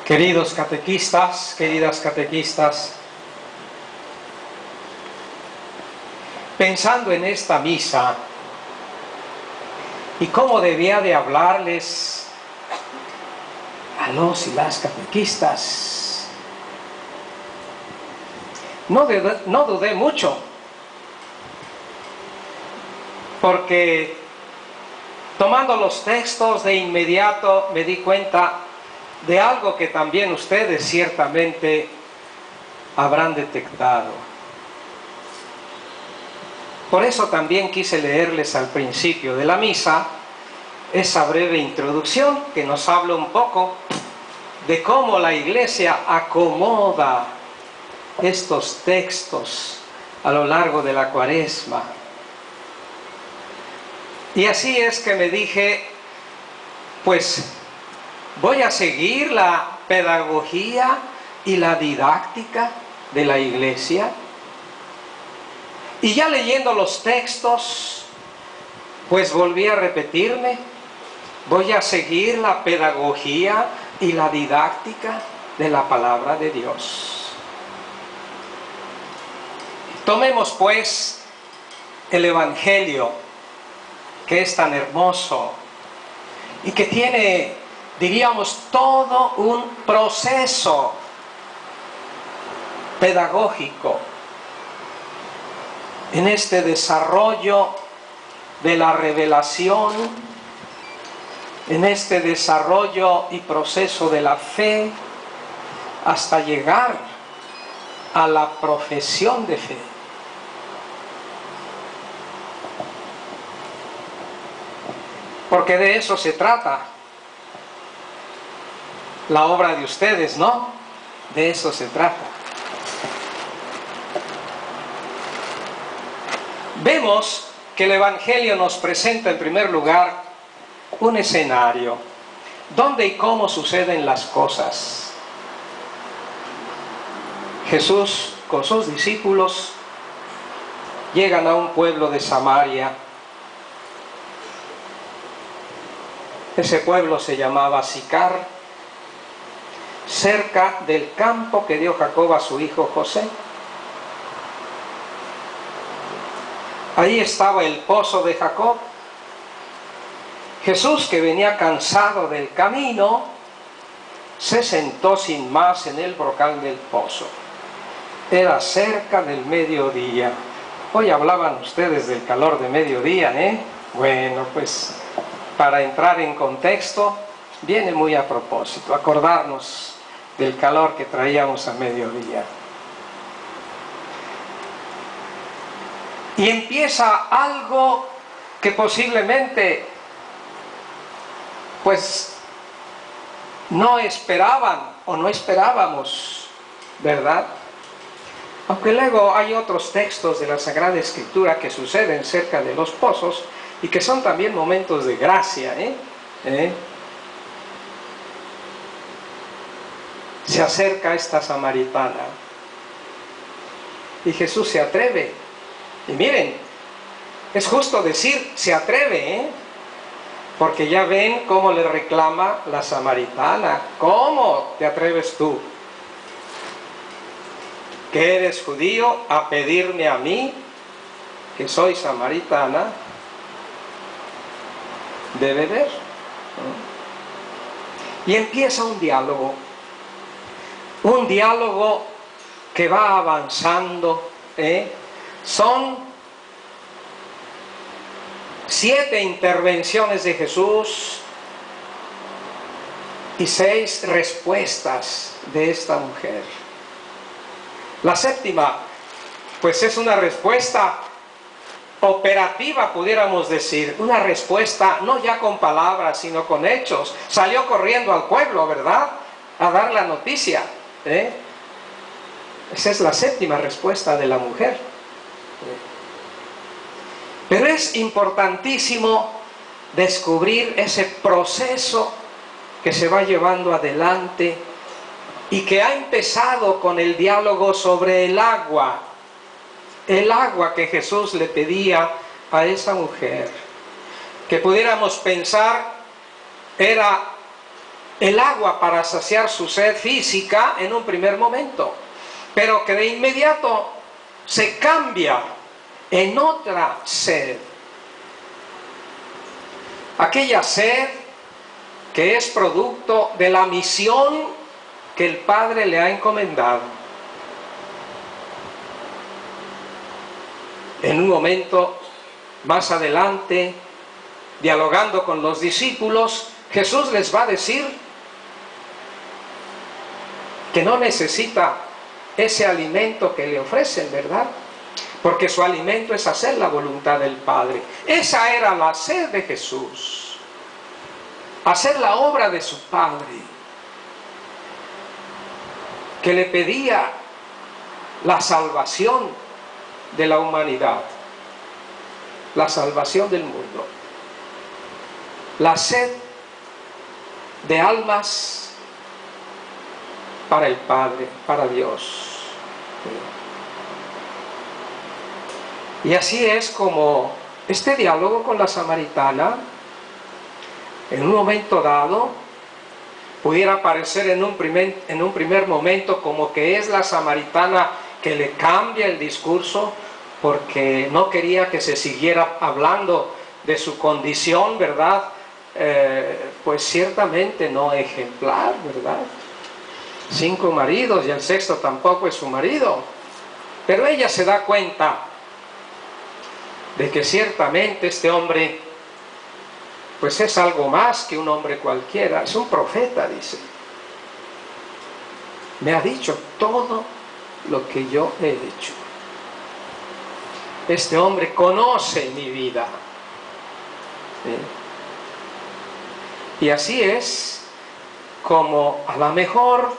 Queridos catequistas, queridas catequistas, pensando en esta misa y cómo debía de hablarles a los y las catequistas, no dudé mucho, porque tomando los textos de inmediato me di cuenta de algo que también ustedes ciertamente habrán detectado. Por eso también quise leerles al principio de la misa esa breve introducción que nos habla un poco de cómo la Iglesia acomoda estos textos a lo largo de la Cuaresma. Y así es que me dije, pues voy a seguir la pedagogía y la didáctica de la Iglesia. Y ya leyendo los textos, pues volví a repetirme, voy a seguir la pedagogía y la didáctica de la palabra de Dios. Tomemos pues el Evangelio, que es tan hermoso y que tiene, diríamos, todo un proceso pedagógico en este desarrollo de la revelación, en este desarrollo y proceso de la fe, hasta llegar a la profesión de fe. Porque de eso se trata la obra de ustedes, ¿no? De eso se trata. Vemos que el Evangelio nos presenta en primer lugar un escenario, dónde y cómo suceden las cosas. Jesús con sus discípulos llegan a un pueblo de Samaria. Ese pueblo se llamaba Sicar, cerca del campo que dio Jacob a su hijo José. Ahí estaba el pozo de Jacob. Jesús, que venía cansado del camino, se sentó sin más en el brocal del pozo. Era cerca del mediodía. Hoy hablaban ustedes del calor de mediodía, ¿eh? Bueno, pues para entrar en contexto, viene muy a propósito, acordarnos del calor que traíamos a mediodía. Y empieza algo que posiblemente, pues, no esperaban o no esperábamos, ¿verdad? Aunque luego hay otros textos de la Sagrada Escritura que suceden cerca de los pozos y que son también momentos de gracia, Se acerca esta samaritana y Jesús se atreve. Y miren, es justo decir, se atreve, porque ya ven cómo le reclama la samaritana. ¿Cómo te atreves tú, que eres judío, a pedirme a mí, que soy samaritana, de beber? Y empieza un diálogo que va avanzando, Son 7 intervenciones de Jesús y 6 respuestas de esta mujer. La séptima, pues es una respuesta operativa, pudiéramos decir, una respuesta no ya con palabras, sino con hechos. Salió corriendo al pueblo, ¿verdad?, a dar la noticia, Esa es la séptima respuesta de la mujer. Pero es importantísimo descubrir ese proceso que se va llevando adelante y que ha empezado con el diálogo sobre el agua que Jesús le pedía a esa mujer, que pudiéramos pensar era el agua para saciar su sed física en un primer momento, pero que de inmediato se cambia en otra sed. Aquella sed que es producto de la misión que el Padre le ha encomendado. En un momento más adelante, dialogando con los discípulos, Jesús les va a decir que no necesita ese alimento que le ofrecen, ¿verdad? Porque su alimento es hacer la voluntad del Padre. Esa era la sed de Jesús, hacer la obra de su Padre, que le pedía la salvación de la humanidad, la salvación del mundo, la sed de almas para el Padre, para Dios. Y así es como este diálogo con la samaritana, en un momento dado, pudiera parecer en un primer momento como que es la samaritana que le cambia el discurso, porque no quería que se siguiera hablando de su condición, ¿verdad? Pues ciertamente no ejemplar, ¿verdad? 5 maridos y el 6º tampoco es su marido. Pero ella se da cuenta de que ciertamente este hombre pues es algo más que un hombre cualquiera, es un profeta, dice. Me ha dicho todo lo que yo he hecho. Este hombre conoce mi vida. Y así es como a lo mejor,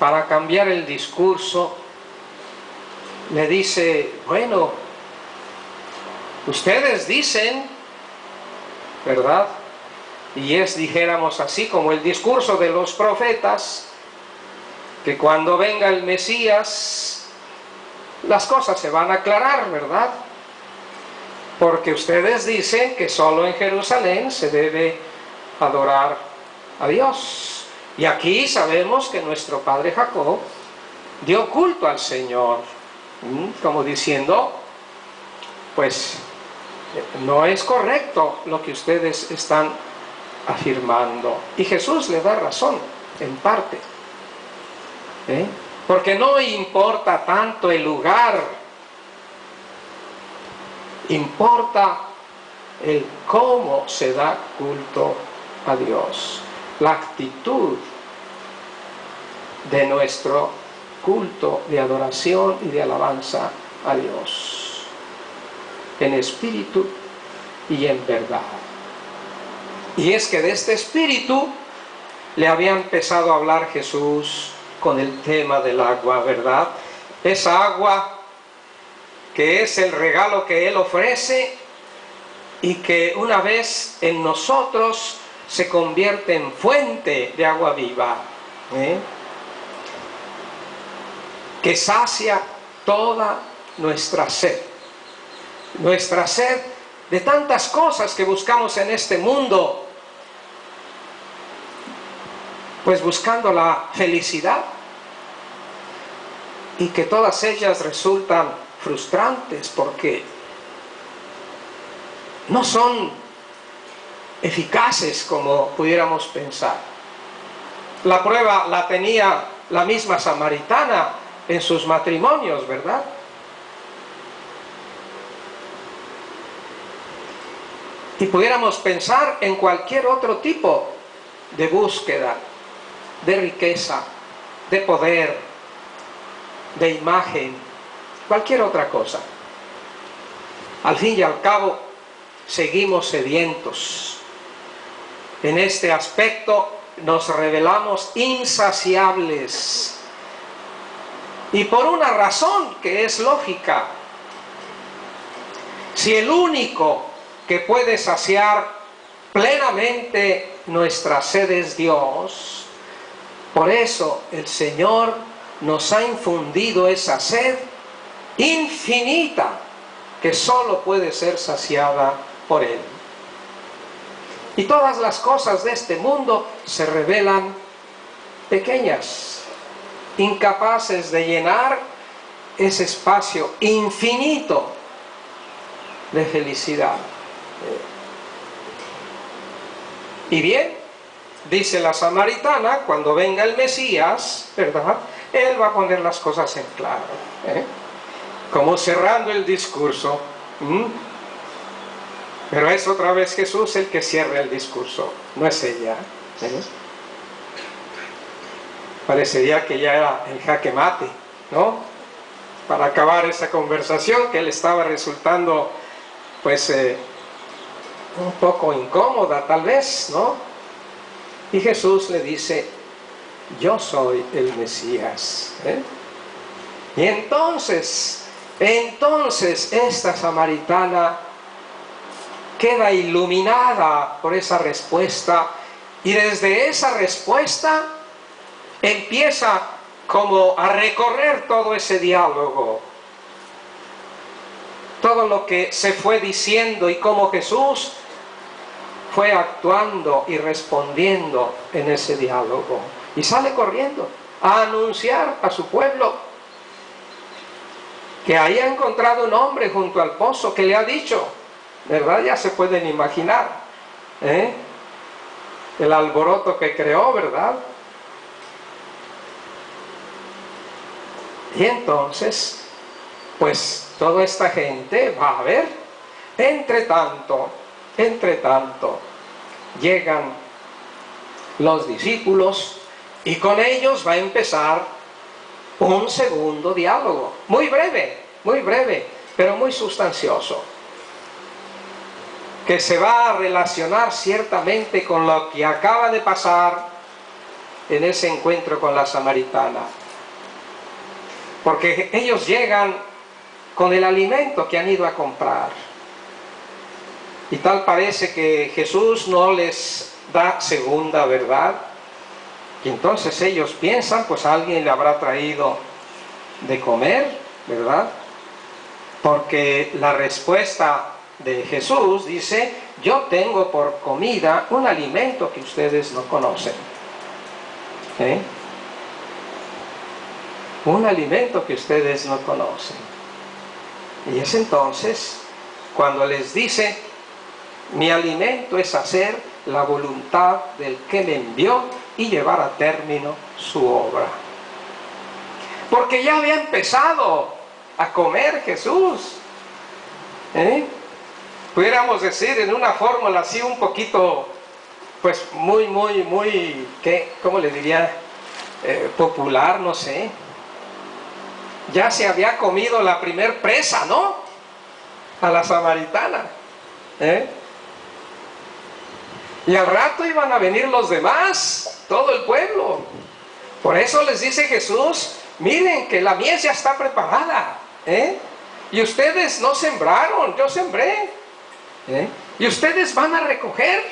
para cambiar el discurso, le dice, bueno, ustedes dicen, ¿verdad? Y es, dijéramos así, como el discurso de los profetas, que cuando venga el Mesías, las cosas se van a aclarar, ¿verdad? Porque ustedes dicen que solo en Jerusalén se debe adorar a Dios. Y aquí sabemos que nuestro padre Jacob dio culto al Señor, como diciendo, pues no es correcto lo que ustedes están afirmando. Y Jesús le da razón, en parte. Porque no importa tanto el lugar, importa el cómo se da culto a Dios, la actitud de nuestro culto de adoración y de alabanza a Dios, en espíritu y en verdad. Y es que de este espíritu le había empezado a hablar Jesús con el tema del agua, ¿verdad? Esa agua que es el regalo que Él ofrece y que una vez en nosotros se convierte en fuente de agua viva, que sacia toda nuestra sed de tantas cosas que buscamos en este mundo, pues buscando la felicidad, y que todas ellas resultan frustrantes porque no son eficaces como pudiéramos pensar. La prueba la tenía la misma samaritana en sus matrimonios, ¿verdad? Y pudiéramos pensar en cualquier otro tipo de búsqueda, de riqueza, de poder, de imagen, cualquier otra cosa. Al fin y al cabo, seguimos sedientos. En este aspecto nos revelamos insaciables. Y por una razón que es lógica. Si el único que puede saciar plenamente nuestra sed es Dios, por eso el Señor nos ha infundido esa sed infinita que solo puede ser saciada por Él. Y todas las cosas de este mundo se revelan pequeñas, incapaces de llenar ese espacio infinito de felicidad. Y bien, dice la samaritana, cuando venga el Mesías, ¿verdad?, Él va a poner las cosas en claro, como cerrando el discurso. Pero es otra vez Jesús el que cierra el discurso, no es ella. Parecería que ya era el jaque mate, ¿no?, para acabar esa conversación que le estaba resultando, pues, un poco incómoda tal vez, ¿no? Y Jesús le dice: yo soy el Mesías. Y entonces esta samaritana queda iluminada por esa respuesta, y desde esa respuesta empieza como a recorrer todo ese diálogo, todo lo que se fue diciendo y cómo Jesús fue actuando y respondiendo en ese diálogo. Y sale corriendo a anunciar a su pueblo que ahí ha encontrado un hombre junto al pozo que le ha dicho, ¿verdad? Ya se pueden imaginar el alboroto que creó, ¿verdad? Y entonces, pues toda esta gente va a ver. Entre tanto, llegan los discípulos, y con ellos va a empezar un segundo diálogo, muy breve, pero muy sustancioso, que se va a relacionar ciertamente con lo que acaba de pasar en ese encuentro con la samaritana. Porque ellos llegan con el alimento que han ido a comprar, y tal parece que Jesús no les da segunda, ¿verdad? Y entonces ellos piensan, pues alguien le habrá traído de comer, ¿verdad? Porque la respuesta de Jesús dice: yo tengo por comida un alimento que ustedes no conocen. Un alimento que ustedes no conocen. Y es entonces cuando les dice: mi alimento es hacer la voluntad del que me envió y llevar a término su obra. Porque ya había empezado a comer Jesús. Pudiéramos decir en una fórmula así un poquito, pues muy, ¿cómo le diría? Popular, no sé. Ya se había comido la primer presa, ¿no?, a la samaritana. Y al rato iban a venir los demás, todo el pueblo. Por eso les dice Jesús: miren que la mies ya está preparada, y ustedes no sembraron, yo sembré, y ustedes van a recoger.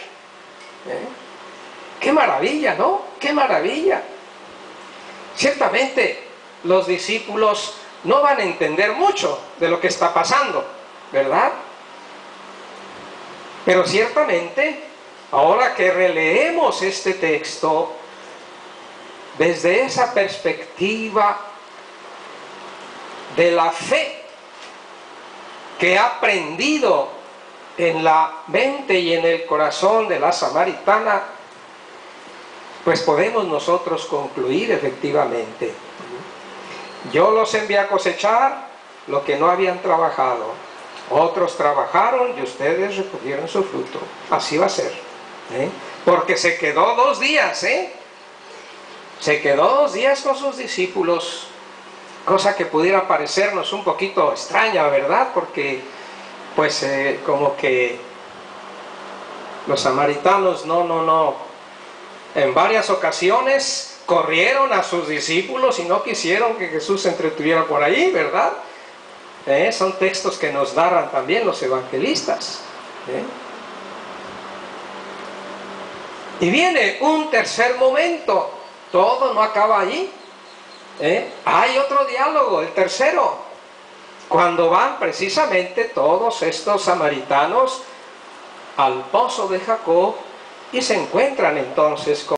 ¡Qué maravilla!, ¿no? ¡Qué maravilla! Ciertamente los discípulos no van a entender mucho de lo que está pasando, ¿verdad? Pero ciertamente, ahora que releemos este texto desde esa perspectiva de la fe que ha prendido en la mente y en el corazón de la samaritana, pues podemos nosotros concluir efectivamente: yo los envié a cosechar lo que no habían trabajado, otros trabajaron y ustedes recogieron su fruto. Así va a ser, porque se quedó 2 días, se quedó 2 días con sus discípulos, cosa que pudiera parecernos un poquito extraña, ¿verdad? Porque pues como que los samaritanos en varias ocasiones corrieron a sus discípulos y no quisieron que Jesús se entretuviera por ahí, ¿verdad? Son textos que nos narran también los evangelistas. Y viene un tercer momento, todo no acaba allí. Hay otro diálogo, el tercero, cuando van precisamente todos estos samaritanos al pozo de Jacob y se encuentran entonces con